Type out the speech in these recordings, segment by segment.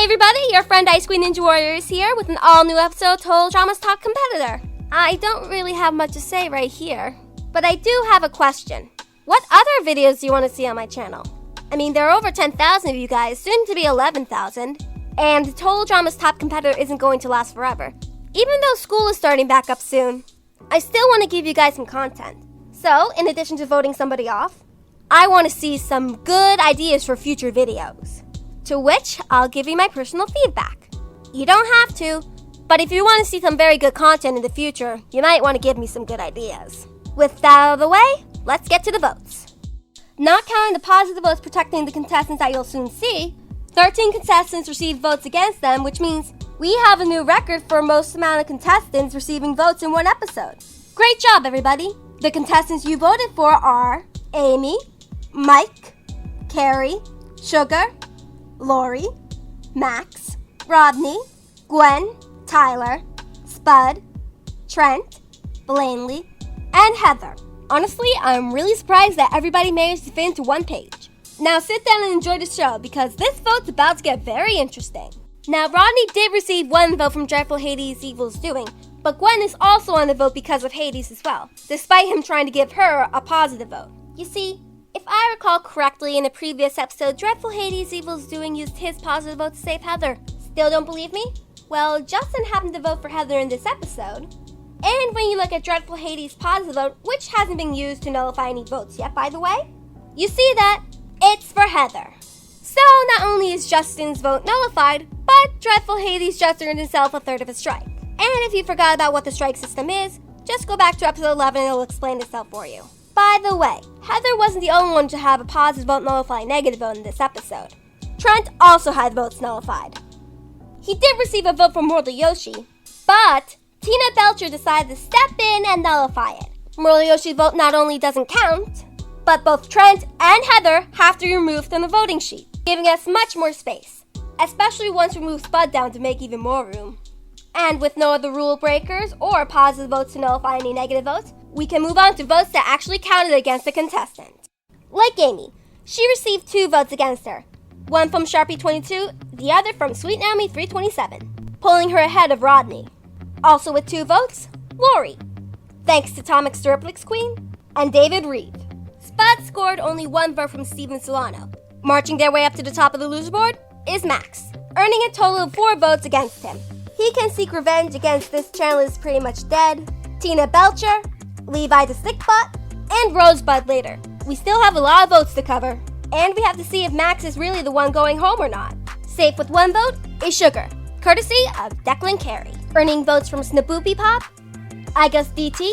everybody, your friend XJ-Icequeen Ninja Warrior is here with an all-new episode of Total Drama's Top Competitor. I don't really have much to say right here, but I do have a question. What other videos do you want to see on my channel? I mean, there are over 10,000 of you guys, soon to be 11,000, and Total Drama's Top Competitor isn't going to last forever. Even though school is starting back up soon, I still want to give you guys some content. So, in addition to voting somebody off, I want to see some good ideas for future videos. To which, I'll give you my personal feedback. You don't have to, but if you want to see some very good content in the future, you might want to give me some good ideas. With that out of the way, let's get to the votes. Not counting the positive votes protecting the contestants that you'll soon see, 13 contestants received votes against them, which means we have a new record for most amount of contestants receiving votes in one episode. Great job, everybody! The contestants you voted for are Amy, Mike, Carrie, Sugar, Lori, Max, Rodney, Gwen, Tyler, Spud, Trent, Blanley, and Heather. Honestly, I'm really surprised that everybody managed to fit into one page. Now sit down and enjoy the show because this vote's about to get very interesting. Now Rodney did receive one vote from Dreadful Hades' Evil's Doing, but Gwen is also on the vote because of Hades as well, despite him trying to give her a positive vote. You see, if I recall correctly, in a previous episode, Dreadful Hades' Evil's Doing used his positive vote to save Heather. Still don't believe me? Well, Justin happened to vote for Heather in this episode. And when you look at Dreadful Hades' positive vote, which hasn't been used to nullify any votes yet, by the way, you see that it's for Heather. So not only is Justin's vote nullified, but Dreadful Hades just earned himself a third of a strike. And if you forgot about what the strike system is, just go back to episode 11 and it'll explain itself for you. By the way, Heather wasn't the only one to have a positive vote nullify a negative vote in this episode. Trent also had votes nullified. He did receive a vote from Moriyoshi, but Tina Belcher decided to step in and nullify it. Moriyoshi's vote not only doesn't count, but both Trent and Heather have to be removed from the voting sheet, giving us much more space, especially once we move Spud down to make even more room. And with no other rule breakers or positive votes to nullify any negative votes, we can move on to votes that actually counted against the contestant. Like Amy, she received 2 votes against her, one from Sharpie22, the other from Sweet Naomi 327, pulling her ahead of Rodney. Also with 2 votes, Lori, thanks to Tom XJ-Icequeen and David Reed. Spud scored only 1 vote from Steven Solano. Marching their way up to the top of the loser board is Max, earning a total of 4 votes against him. He can seek revenge against this channel is pretty much dead, Tina Belcher, Levi the Stickbot, and Rosebud later. We still have a lot of votes to cover, and we have to see if Max is really the one going home or not. Safe with 1 vote is Sugar, courtesy of Declan Carey. Earning votes from Snaboopy Pop, I Guess DT,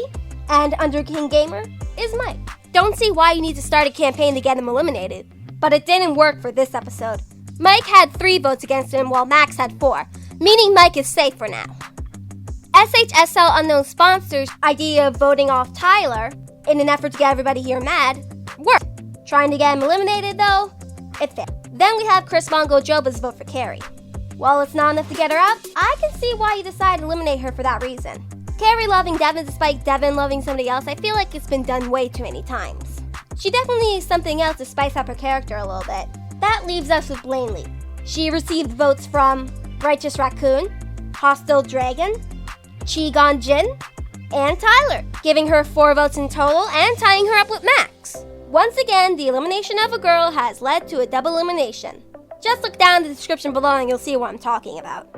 and Under King Gamer is Mike. Don't see why you need to start a campaign to get him eliminated, but it didn't work for this episode. Mike had 3 votes against him while Max had 4, meaning Mike is safe for now. SHSL Unknown Sponsor's idea of voting off Tyler in an effort to get everybody here mad worked. Trying to get him eliminated though, it failed. Then we have Chris Mongo Joba's vote for Carrie. While it's not enough to get her out, I can see why you decided to eliminate her for that reason. Carrie loving Devin despite Devin loving somebody else, I feel like it's been done way too many times. She definitely needs something else to spice up her character a little bit. That leaves us with Blanley. She received votes from Righteous Raccoon, Hostile Dragon, Chigon Jin, and Tyler, giving her 4 votes in total and tying her up with Max. Once again, the elimination of a girl has led to a double elimination. Just look down in the description below and you'll see what I'm talking about.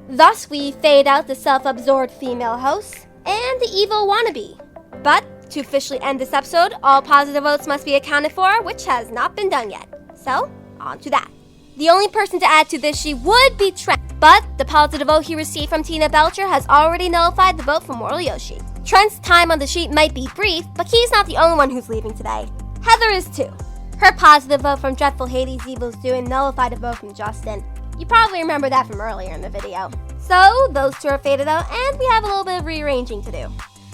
Thus, we fade out the self-absorbed female host and the evil wannabe. But, to officially end this episode, all positive votes must be accounted for, which has not been done yet. So, on to that. The only person to add to this sheet would be Trent, but the positive vote he received from Tina Belcher has already nullified the vote from Moriyoshi. Trent's time on the sheet might be brief, but he's not the only one who's leaving today. Heather is too. Her positive vote from Dreadful Hades' Evil's Doing nullified a vote from Justin. You probably remember that from earlier in the video. So, those 2 are faded out, and we have a little bit of rearranging to do.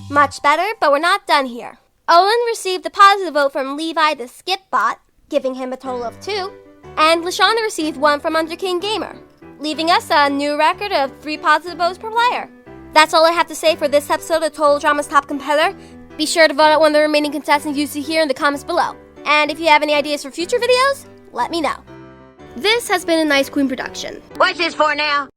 Much better, but we're not done here. Owen received a positive vote from Levi the Skipbot, giving him a total of 2, and Lashana received 1 from Under King Gamer, leaving us a new record of 3 positive votes per player. That's all I have to say for this episode of Total Drama's Top Competitor. Be sure to vote out one of the remaining contestants you see here in the comments below. And if you have any ideas for future videos, let me know. This has been an Ice Queen production. What's this for now?